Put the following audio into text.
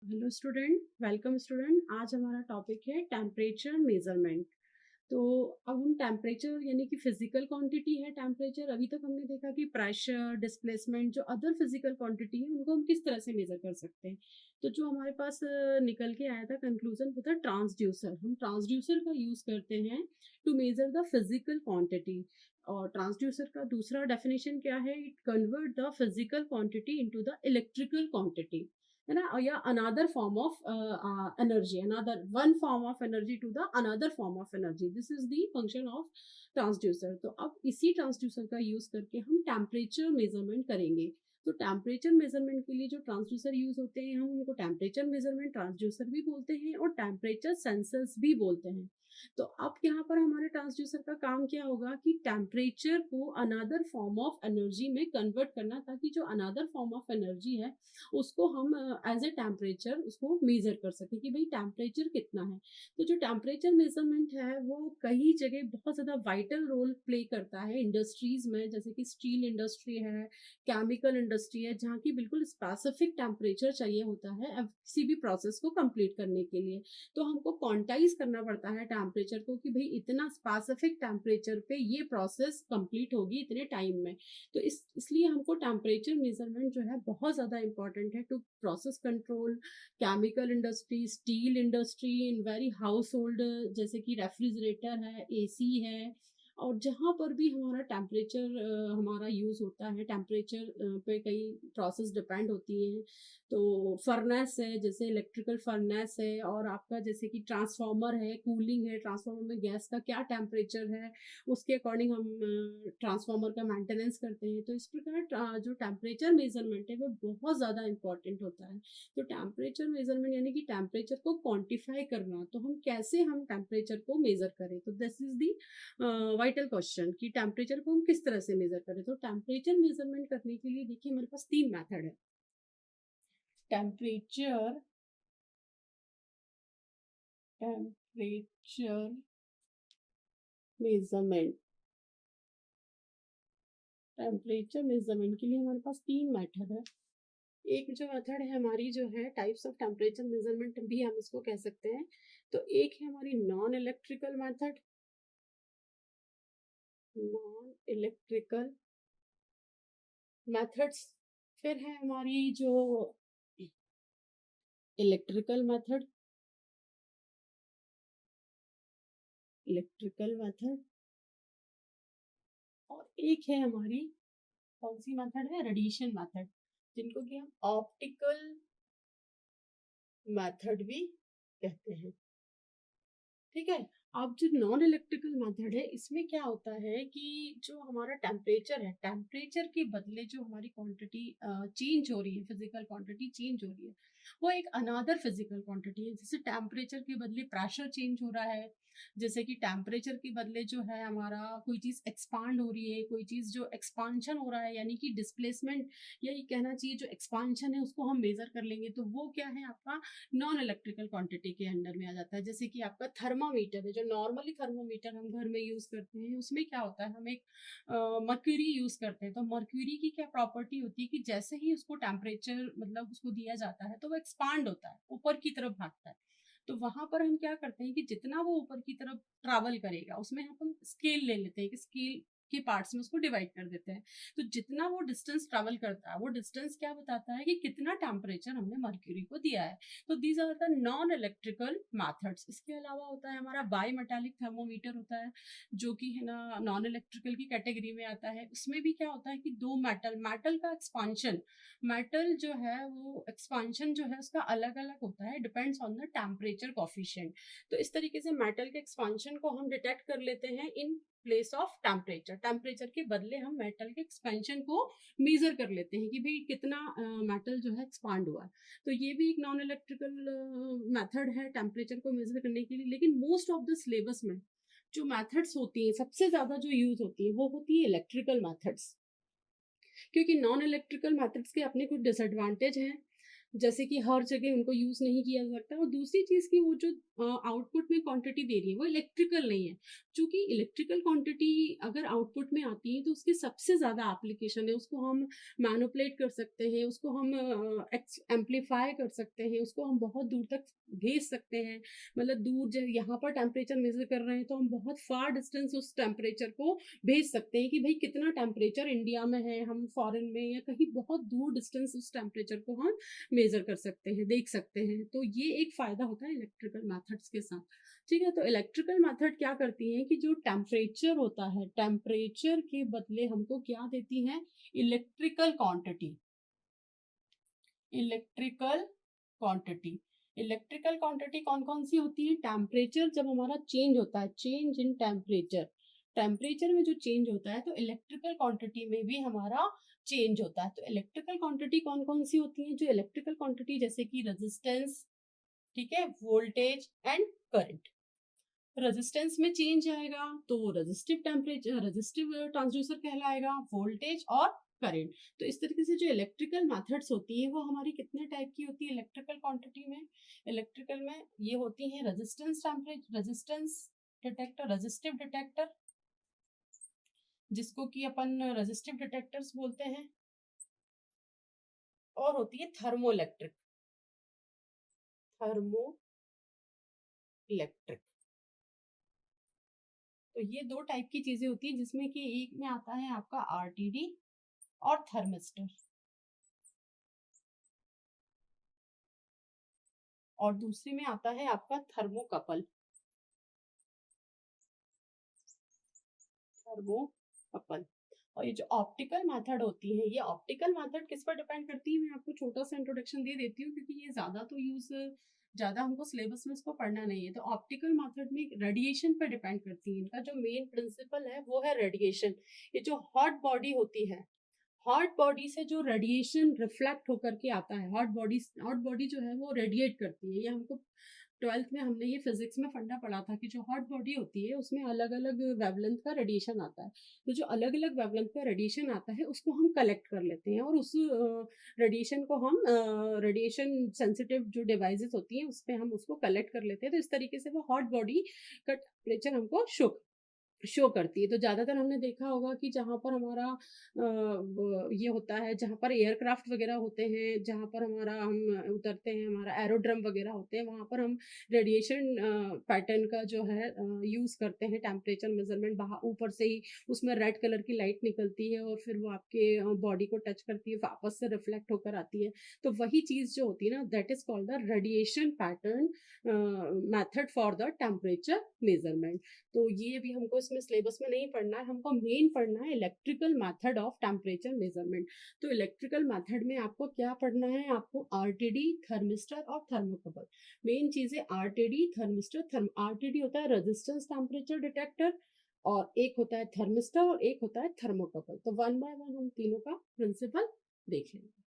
Hello student, welcome student. आज हमारा topic है टेम्परेचर मेजरमेंट। तो अब हम टेम्परेचर यानी कि फिजिकल क्वांटिटी है टेम्परेचर। अभी तक हमने देखा कि प्रेशर, डिस्प्लेसमेंट, जो अदर फिजिकल क्वांटिटी है उनको हम किस तरह से मेजर कर सकते हैं। तो जो हमारे पास निकल के आया था कंक्लूजन, वो था ट्रांसड्यूसर। हम ट्रांसड्यूसर का यूज करते हैं to measure the physical quantity. और ट्रांसड्यूसर का दूसरा डेफिनेशन क्या है? It convert the physical quantity into the electrical quantity, है ना, या another form of energy, another one form of energy to the another form of energy. This is the function of transducer. तो अब इसी transducer का use करके हम temperature measurement करेंगे। तो टेम्परेचर मेजरमेंट के लिए जो ट्रांसड्यूसर यूज होते हैं, हम उनको टेम्परेचर मेजरमेंट ट्रांसड्यूसर भी बोलते हैं और टेम्परेचर सेंसर्स भी बोलते हैं। तो अब यहाँ पर हमारे ट्रांसड्यूसर का काम क्या होगा कि टेम्परेचर को अनदर फॉर्म ऑफ एनर्जी में कन्वर्ट करना, ताकि जो अनदर फॉर्म ऑफ एनर्जी है उसको हम एज ए टेम्परेचर उसको मेजर कर सकें कि भाई टेम्परेचर कितना है। तो जो टेम्परेचर मेजरमेंट है वो कई जगह बहुत ज़्यादा वाइटल रोल प्ले करता है इंडस्ट्रीज में, जैसे कि स्टील इंडस्ट्री है, केमिकल इंडस्ट्री है, जहाँ की बिल्कुल स्पेसिफिक टेम्परेचर चाहिए होता है अब किसी भी प्रोसेस को कंप्लीट करने के लिए। तो हमको क्वांटाइज करना पड़ता है टेम्परेचर को कि भाई इतना स्पेसिफिक टेम्परेचर पे ये प्रोसेस कंप्लीट होगी इतने टाइम में। तो इसलिए हमको टेम्परेचर मेजरमेंट जो है बहुत ज़्यादा इंपॉर्टेंट है to process control, chemical industry, steel industry, in every household, जैसे कि रेफ्रिजरेटर है, एसी है। और जहाँ पर भी हमारा टेम्परेचर हमारा यूज़ होता है, टेम्परेचर पे कई प्रोसेस डिपेंड होती हैं। तो फर्नेस है, जैसे इलेक्ट्रिकल फर्नेस है, और आपका जैसे कि ट्रांसफार्मर है, कूलिंग है, ट्रांसफार्मर में गैस का क्या टेम्परेचर है, उसके अकॉर्डिंग हम ट्रांसफार्मर का मेंटेनेंस करते हैं। तो इस प्रकार जो टेम्परेचर मेजरमेंट है वो बहुत ज़्यादा इंपॉर्टेंट होता है। तो टेम्परेचर मेजरमेंट यानी कि टेम्परेचर को क्वांटिफाई करना, तो हम कैसे हम टेम्परेचर को मेजर करें। तो this is the vital question कि टेम्परेचर को हम किस तरह से मेजर करें। तो टेम्परेचर मेजरमेंट करने के लिए देखिए हमारे पास तीन मेथड है। Temperature temperature measurement temperature measurement के लिए हमारे पास तीन मेथड है। एक जो मेथड है हमारी, जो है टाइप्स ऑफ टेम्परेचर मेजरमेंट भी हम इसको कह सकते हैं। तो एक है हमारी non electrical method, non electrical methods. फिर है हमारी जो इलेक्ट्रिकल मेथड, इलेक्ट्रिकल मेथड। और एक है हमारी कौन सी मेथड है, रेडिएशन मेथड, जिनको कि हम ऑप्टिकल मेथड भी कहते हैं। ठीक है। अब जो नॉन इलेक्ट्रिकल मेथड है, इसमें क्या होता है कि जो हमारा टेम्परेचर है, टेम्परेचर के बदले जो हमारी क्वांटिटी चेंज हो रही है, फिजिकल क्वांटिटी चेंज हो रही है, वो एक अनदर फिजिकल क्वांटिटी है। जैसे टेम्परेचर के बदले प्रेशर चेंज हो रहा है, जैसे कि टेम्परेचर के बदले जो है हमारा कोई चीज़ एक्सपांड हो रही है, कोई चीज़ जो एक्सपांशन हो रहा है, यानी कि डिस्प्लेसमेंट, यही कहना चाहिए, जो एक्सपांशन है उसको हम मेजर कर लेंगे तो वो क्या है, आपका नॉन इलेक्ट्रिकल क्वांटिटी के अंडर में आ जाता है। जैसे कि आपका थर्मामीटर है, जो नॉर्मली थर्मामीटर हम घर में यूज करते हैं, उसमें क्या होता है, हम एक मर्क्यूरी यूज करते हैं। तो मर्क्यूरी की क्या प्रॉपर्टी होती है कि जैसे ही उसको टेम्परेचर मतलब उसको दिया जाता है तो वो एक्सपांड होता है, ऊपर की तरफ भागता है। तो वहां पर हम क्या करते हैं कि जितना वो ऊपर की तरफ ट्रैवल करेगा, उसमें हम स्केल ले लेते हैं कि स्केल के पार्ट्स में उसको डिवाइड कर देते हैं। तो जितना वो डिस्टेंस ट्रैवल करता है, वो डिस्टेंस क्या बताता है कि कितना टेम्परेचर हमने मर्क्यूरी को दिया है। तो these are the non electrical methods. इसके अलावा होता है हमारा बाई मेटालिक थर्मोमीटर होता है, जो कि है ना नॉन इलेक्ट्रिकल की कैटेगरी में आता है। उसमें भी क्या होता है कि दो मेटल मेटल का एक्सपांशन, मेटल जो है वो एक्सपांशन जो है उसका अलग अलग होता है, depends on the temperature coefficient. तो इस तरीके से मेटल के एक्सपांशन को हम डिटेक्ट कर लेते हैं in place of temperature. Temperature के बदले हम मेटल के एक्सपेंशन को मेजर कर लेते हैं कि भाई कितना मेटल जो है एक्सपांड हुआ है। तो ये भी एक नॉन इलेक्ट्रिकल मेथड है टेम्परेचर को मेजर करने के लिए। लेकिन मोस्ट ऑफ द सिलेबस में जो मेथड्स होती है, सबसे ज्यादा जो यूज होती है वो होती है इलेक्ट्रिकल मेथड्स, क्योंकि नॉन इलेक्ट्रिकल मेथड्स के अपने कुछ डिसएडवांटेज हैं। जैसे कि हर जगह उनको यूज़ नहीं किया जा सकता, और दूसरी चीज़ कि वो जो आउटपुट में क्वांटिटी दे रही है वो इलेक्ट्रिकल नहीं है। चूँकि इलेक्ट्रिकल क्वांटिटी अगर आउटपुट में आती है तो उसकी सबसे ज़्यादा एप्लीकेशन है, उसको हम मैनिपुलेट कर सकते हैं, उसको हम एम्पलीफाई कर सकते हैं, उसको हम बहुत दूर तक भेज सकते हैं। मतलब दूर ज यहाँ पर टेम्परेचर मेज़र कर रहे हैं तो हम बहुत फार डिस्टेंस उस टेम्परेचर को भेज सकते हैं कि भई कितना टेम्परेचर इंडिया में है, हम फॉरेन में या कहीं बहुत दूर डिस्टेंस उस टेम्परेचर को हम मेजर कर सकते हैं, देख सकते हैं। तो ये एक फ़ायदा होता है इलेक्ट्रिकल मेथड्स के साथ। ठीक है? तो इलेक्ट्रिकल मेथड क्या करती हैं कि जो टेम्परेचर होता है, टेम्परेचर के बदले हमको क्या देती हैं? Electrical quantity. Electrical quantity. Electrical quantity कौन-कौन सी होती है? टेम्परेचर जब हमारा चेंज होता है, चेंज इन टेम्परेचर, टेम्परेचर में जो चेंज होता है तो इलेक्ट्रिकल क्वांटिटी में भी हमारा चेंज होता है। तो इलेक्ट्रिकल क्वांटिटी कौन-कौन सी होती है? जो इलेक्ट्रिकल क्वांटिटी जैसे कि रेजिस्टेंस, ठीक है? Voltage and current. रेजिस्टेंस में चेंज आएगा तो रेजिस्टिव टेम्परेचर, रेजिस्टिव ट्रांसड्यूसर कहलाएगा, वोल्टेज और करंट। तो इस तरीके से जो इलेक्ट्रिकल मेथड्स होती है वो हमारी कितने टाइप की होती है इलेक्ट्रिकल क्वांटिटी में? इलेक्ट्रिकल में ये होती है resistance temperature, resistance detector, resistive detector, जिसको कि अपन रेजिस्टिव डिटेक्टर्स बोलते हैं, और होती है थर्मो इलेक्ट्रिक, थर्मो इलेक्ट्रिक। तो ये दो टाइप की चीजें होती है, जिसमें कि एक में आता है आपका आरटीडी और थर्मिस्टर, और दूसरे में आता है आपका थर्मोकपल, थर्मोकपल। और ये जो ऑप्टिकल मेथड होती है, ये ऑप्टिकल मेथड किस पर डिपेंड करती है, मैं आपको छोटा सा इंट्रोडक्शन दे देती हूँ क्योंकि ये ज़्यादा तो यूज़, ज़्यादा हमको सिलेबस में इसको पढ़ना नहीं है। तो ऑप्टिकल मेथड में रेडिएशन पर डिपेंड करती है। इनका जो मेन प्रिंसिपल है वो है रेडिएशन। ये जो हॉट बॉडी होती है, हॉट बॉडी से जो रेडिएशन रिफ्लेक्ट होकर के आता है, हॉट बॉडी जो है वो रेडिएट करती है। ये हमको 12th में हमने ये फिजिक्स में फंडा पढ़ा था कि जो हॉट बॉडी होती है उसमें अलग अलग वेवलेंथ का रेडिएशन आता है। तो जो अलग अलग वेवलेंथ का रेडिएशन आता है उसको हम कलेक्ट कर लेते हैं, और उस रेडिएशन को हम रेडिएशन सेंसिटिव जो डिवाइसेस होती हैं उस पर हम उसको कलेक्ट कर लेते हैं। तो इस तरीके से वो हॉट बॉडी का टेम्परेचर हमको शो करती है। तो ज़्यादातर हमने देखा होगा कि जहाँ पर हमारा ये होता है, जहाँ पर एयरक्राफ्ट वगैरह होते हैं, जहाँ पर हमारा हम उतरते हैं, हमारा एरोड्रम वगैरह होते हैं, वहाँ पर हम रेडिएशन पैटर्न का जो है यूज़ करते हैं टेम्परेचर मेजरमेंट। बाहर ऊपर से ही उसमें रेड कलर की लाइट निकलती है और फिर वो आपके बॉडी को टच करती है, वापस से रिफ्लेक्ट होकर आती है। तो वही चीज़ जो होती है ना, that is called the radiation pattern method for the temperature measurement. तो ये भी हमको इसमें सिलेबस में नहीं पढ़ना है, हमको मेन पढ़ना है electrical method of temperature measurement. तो इलेक्ट्रिकल मेथड में आपको क्या पढ़ना है? आपको आरटीडी, थर्मिस्टर और थर्मोकपल। मेन चीज़ है आरटीडी, थर्मिस्टर, आरटीडी होता है रेजिस्टेंस टेम्परेचर डिटेक्टर, और एक होता है थर्मिस्टर और एक होता है थर्मोकपल। तो वन बाय वन हम तीनों का प्रिंसिपल देख लेंगे।